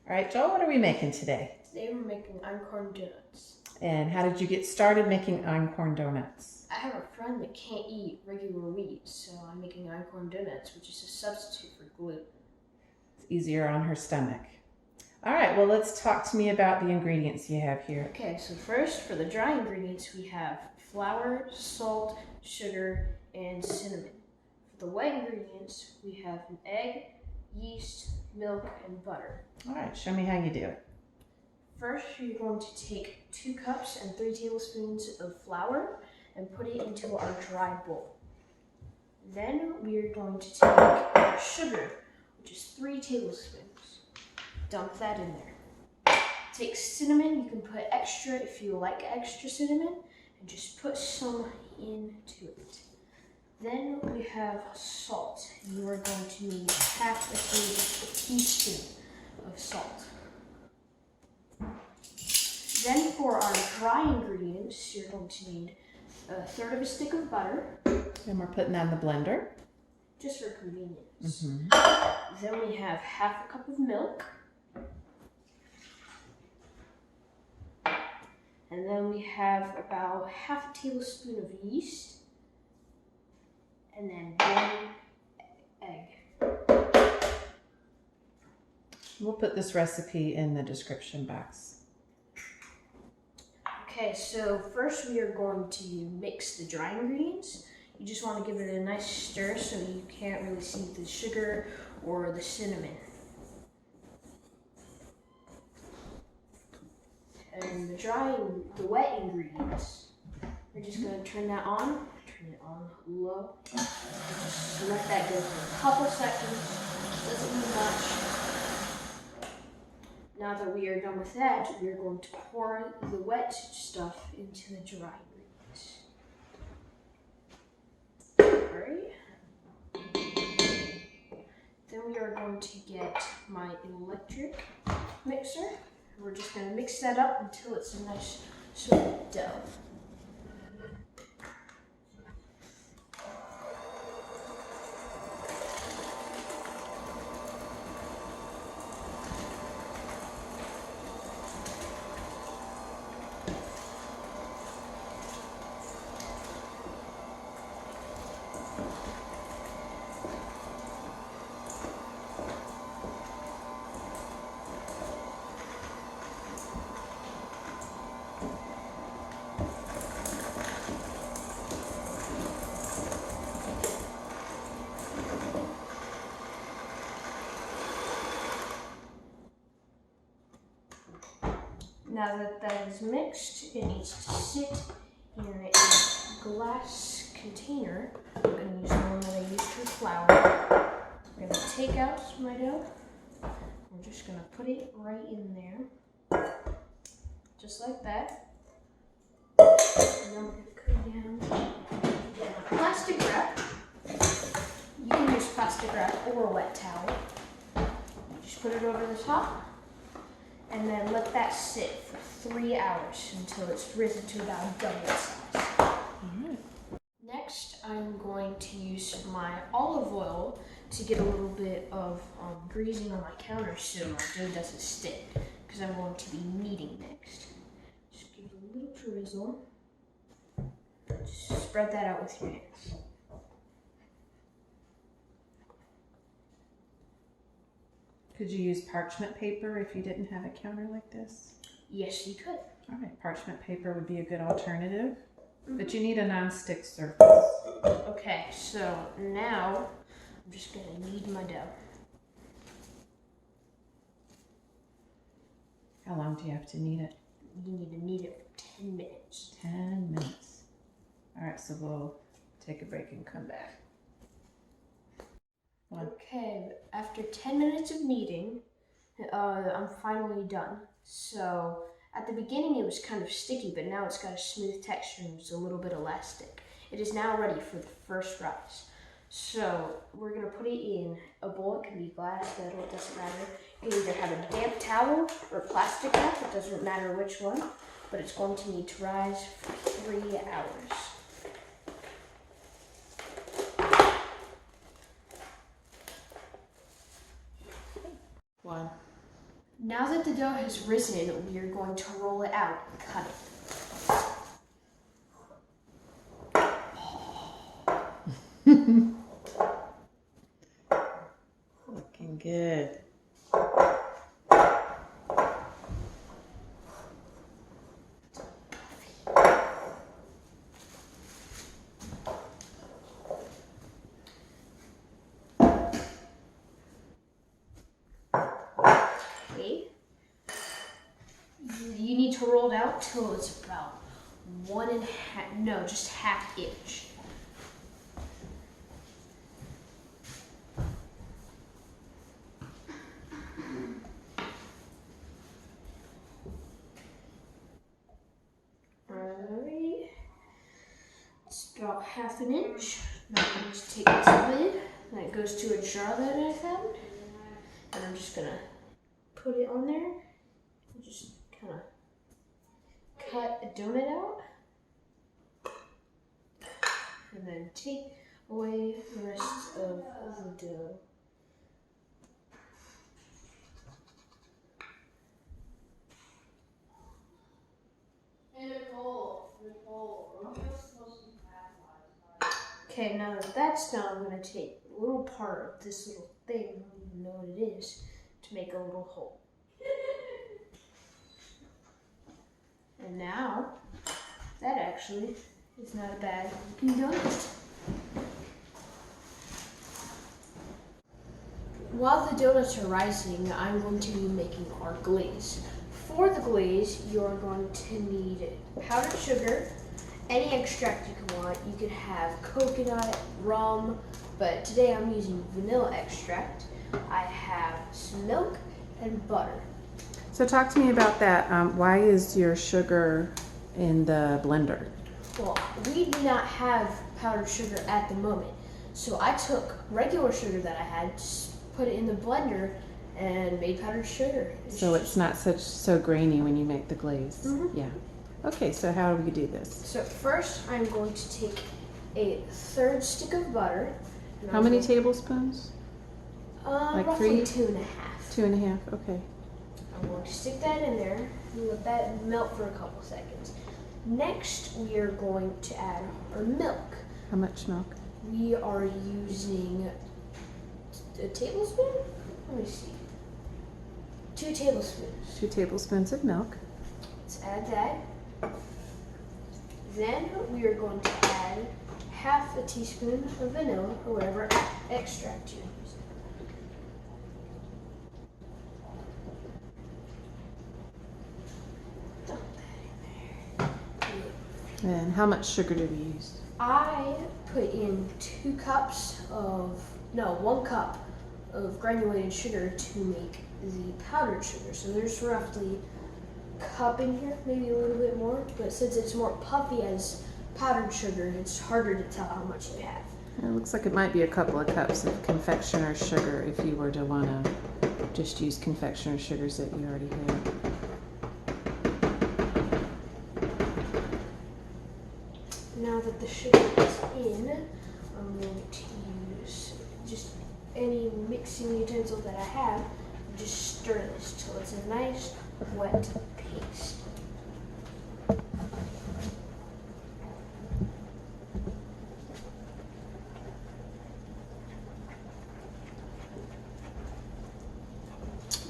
All right, Joel, what are we making today? Today we're making Einkorn Donuts. And how did you get started making Einkorn Donuts? I have a friend that can't eat regular wheat, so I'm making Einkorn Donuts, which is a substitute for gluten. It's easier on her stomach. All right, well, let's talk to me about the ingredients you have here. Okay, so first, for the dry ingredients, we have flour, salt, sugar, and cinnamon. For the wet ingredients, we have an egg, yeast, milk, and butter. All right, show me how you do it. First, you're going to take 2 cups and 3 tablespoons of flour and put it into our dry bowl. Then we are going to take sugar, which is 3 tablespoons. Dump that in there. Take cinnamon, you can put extra if you like extra cinnamon, and just put some into it. Then we have salt. You are going to need half a teaspoon of salt. Then for our dry ingredients, you're going to need 1/3 of a stick of butter. And we're putting that in the blender. Just for convenience. Mm-hmm. Then we have half a cup of milk. And then we have about half a tablespoon of yeast. And then 1 egg. We'll put this recipe in the description box. Okay, so first we are going to mix the dry ingredients. You just want to give it a nice stir so you can't really see the sugar or the cinnamon. And the wet ingredients, we're just going to turn it on low. Just let that go for a couple seconds. Doesn't need much. Now that we are done with that, we are going to pour the wet stuff into the dry ingredients. Alright. Then we are going to get my electric mixer. We're just going to mix that up until it's a nice sort of dough. Now that that is mixed, it needs to sit in a glass container. I'm going to use the one that I used for flour. We're going to take out my dough. We're just going to put it right in there, just like that. And then we're going to cut down plastic wrap. You can use plastic wrap or a wet towel. Just put it over the top. And then let that sit for 3 hours until it's risen to about double its size. Next, I'm going to use my olive oil to get a little bit of greasing on my counter so my dough doesn't stick, because I'm going to be kneading next. Just give it a little drizzle. Just spread that out with your hands. Could you use parchment paper if you didn't have a counter like this? Yes, you could. All right, parchment paper would be a good alternative, but you need a non-stick surface. Okay, so now I'm just going to knead my dough. How long do you have to knead it? You need to knead it for 10 minutes. 10 minutes. All right, so we'll take a break and come back. Okay, after 10 minutes of kneading, I'm finally done. So at the beginning it was kind of sticky, but now it's got a smooth texture and it's a little bit elastic. It is now ready for the first rise. So we're going to put it in a bowl. It can be glass, metal, it doesn't matter. You can either have a damp towel or plastic wrap, it doesn't matter which one, but it's going to need to rise for 3 hours. Now that the dough has risen, we are going to roll it out and cut it. Looking good. Okay. You need to roll it out till it's about 1.5, no, just half inch. Alright. It's about 1/2 inch. Now I'm going to take this lid that goes to a jar that I found. And I'm just gonna put it on there and just kind of cut a donut out. And then take away the rest of the dough. Okay, now that that's done, I'm going to take a little part of this little thing, I don't even know what it is, to make a little hole. And now, that actually is not a bad looking donut. While the donuts are rising, I'm going to be making our glaze. For the glaze, you're going to need powdered sugar, any extract you can want. You could have coconut, rum, but today I'm using vanilla extract. I have some milk and butter. So talk to me about that. Why is your sugar in the blender? Well, we do not have powdered sugar at the moment. So I took regular sugar that I had, put it in the blender, and made powdered sugar. So it's not so grainy when you make the glaze. Mm-hmm. Yeah. Okay, so how do we do this? So first I'm going to take a 1/3 stick of butter. How many tablespoons? Like roughly 3? 2.5. 2.5, okay. I'm going to stick that in there and let that melt for a couple seconds. Next, we are going to add our milk. How much milk? We are using a tablespoon? Let me see. 2 tablespoons. 2 tablespoons of milk. Let's add that. Then we are going to add 1/2 teaspoon of vanilla or whatever extract you're using. Dump that in there. And how much sugar do we use? I put in 1 cup of granulated sugar to make the powdered sugar. So there's roughly a cup in here, maybe a little bit more, but since it's more puffy as powdered sugar, it's harder to tell how much you have. It looks like it might be a couple of cups of confectioner's sugar if you were to want to just use confectioner's sugars that you already have. Now that the sugar is in, I'm going to use just any mixing utensil that I have, just stir this till it's a nice wet paste.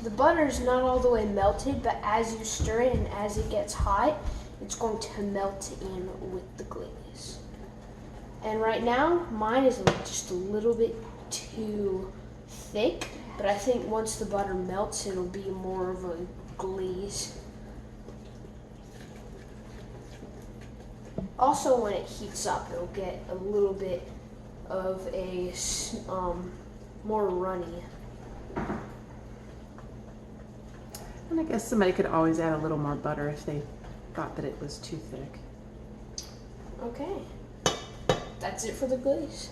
The butter is not all the way melted, but as you stir it and as it gets hot, it's going to melt in with the glaze. And right now, mine is just a little bit too thick, but I think once the butter melts, it'll be more of a glaze. Also, when it heats up, it'll get a little bit of a more runny. And I guess somebody could always add a little more butter if they thought that it was too thick. Okay, that's it for the glaze.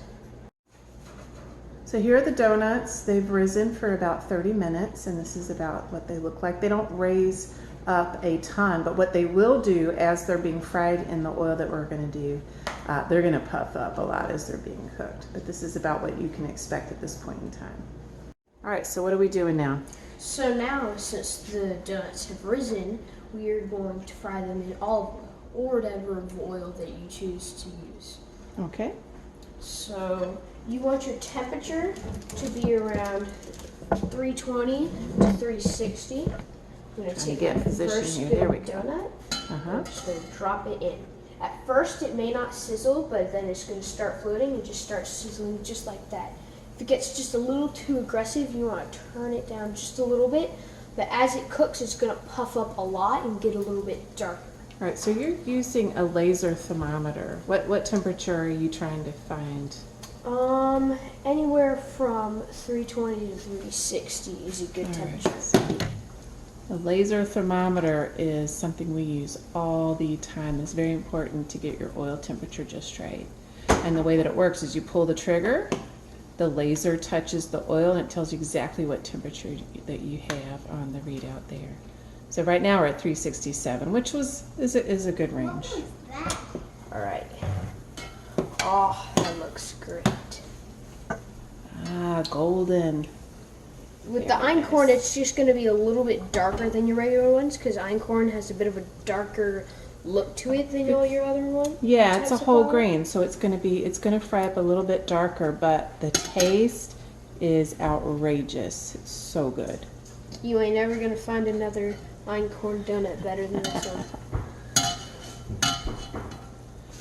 So here are the donuts. They've risen for about 30 minutes, and this is about what they look like. They don't raise up a ton, but what they will do as they're being fried in the oil that we're going to do, they're going to puff up a lot as they're being cooked. But this is about what you can expect at this point in time. All right, so what are we doing now? So now, since the donuts have risen, we are going to fry them in olive oil or whatever oil that you choose to use. Okay. So you want your temperature to be around 320 to 360. I'm going to take get in my position first here. good There we go. donut. Uh-huh. I'm just going to drop it in. At first, it may not sizzle, but then it's going to start floating and just start sizzling just like that. If it gets just a little too aggressive, you want to turn it down just a little bit. But as it cooks, it's going to puff up a lot and get a little bit darker. All right, so you're using a laser thermometer. What temperature are you trying to find? Anywhere from 320 to 360 is a good temperature. A laser thermometer is something we use all the time. It's very important to get your oil temperature just right. And the way that it works is you pull the trigger, the laser touches the oil, and it tells you exactly what temperature that you have on the readout there. So right now we're at 367, which is a good range. All right. Oh, that looks great. Ah, golden. With the Einkorn, it's just going to be a little bit darker than your regular ones because Einkorn has a bit of a darker look to it than all your other ones. Yeah, it's a whole grain, so it's going to fry up a little bit darker, but the taste is outrageous. It's so good. You ain't never going to find another Einkorn donut better than this one.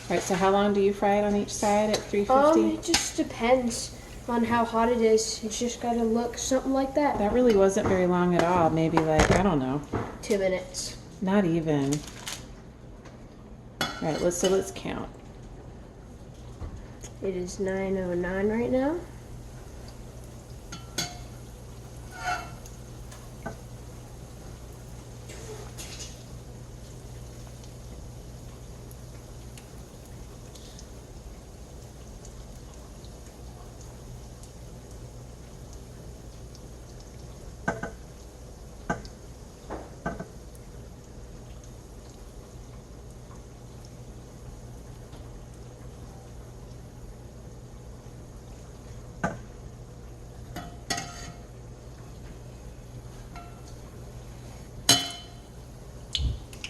All right, so how long do you fry it on each side at 350? It just depends on how hot it is. It's just got to look something like that. That really wasn't very long at all. Maybe like, I don't know. 2 minutes. Not even. All right, let's count. It is 9:09 right now.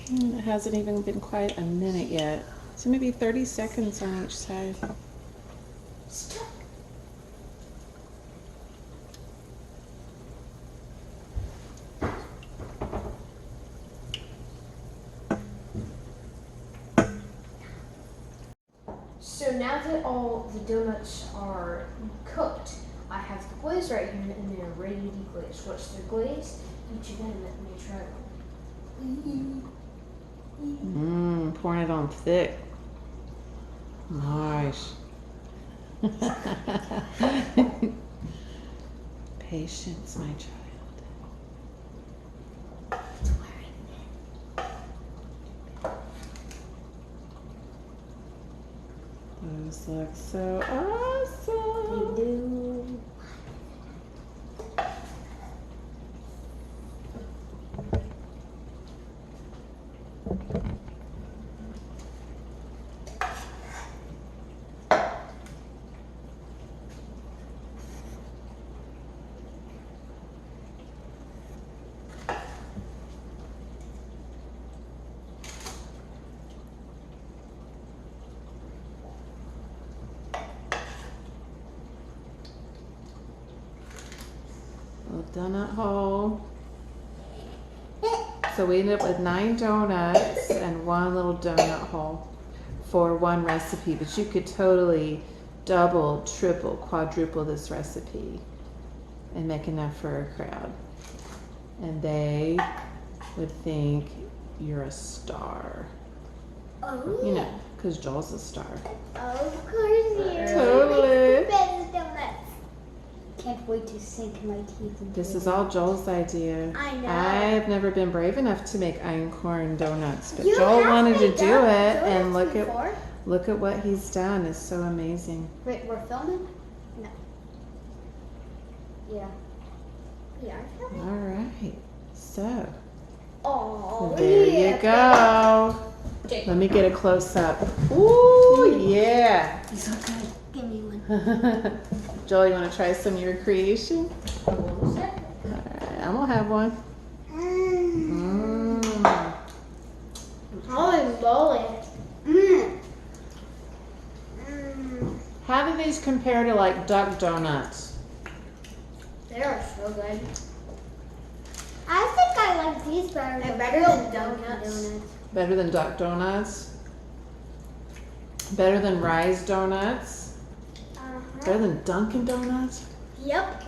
It hasn't even been quite a minute yet. So maybe 30 seconds on each side. So now that all the donuts are cooked, I have the glaze right here and they're ready to be glazed. Once they're glazed, each of them let me try one. Pouring it on thick. Nice. Patience, my child. Those look so awesome. They do. Little donut hole. So we ended up with 9 donuts and 1 little donut hole for one recipe, but you could totally double, triple, quadruple this recipe and make enough for a crowd. And they would think you're a star. Oh, You know, because Joel's a star. of course you. Totally. Best donuts. Can't wait to sink my teeth into This it. is all Joel's idea. I know. I've never been brave enough to make Einkorn donuts, but You Joel have wanted to made do it, donuts and before? look at what he's done. It's so amazing. Wait, we're filming? No. Yeah. We are filming. All right, so Oh, there yeah. you go. Let me get a close up. Ooh, yeah. So good. Give me one. Joel, you want to try some of your creation? What was that? All right, I'm gonna I'll have one. Mm. Holy moly. Mmm. How do these compare to like duck donuts? They are so good. I think I like these better. They're than better real than Dunkin' Doughnuts. Better than duck donuts? Better than Rise donuts? Better than Dunkin' Donuts? Yep.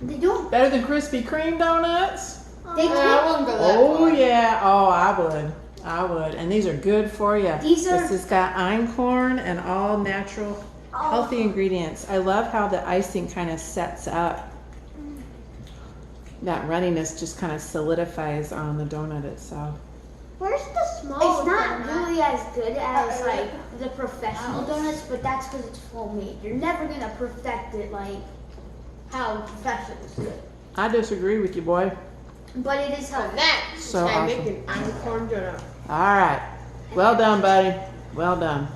They don't. Better than Krispy Kreme donuts? They I can't. wouldn't go that Oh far. yeah, oh I would. I would. And these are good for you. These are- This has got einkorn and all natural healthy ingredients. I love how the icing kind of sets up. That runniness just kind of solidifies on the donut itself. Where's the small It's not donut? really as good as like the professional donuts, but that's because it's homemade. You're never gonna perfect it like how professionals do it. I disagree with you, boy. But it is healthy. Next, So I awesome. make an einkorn donut. All right. Well done, buddy. Well done.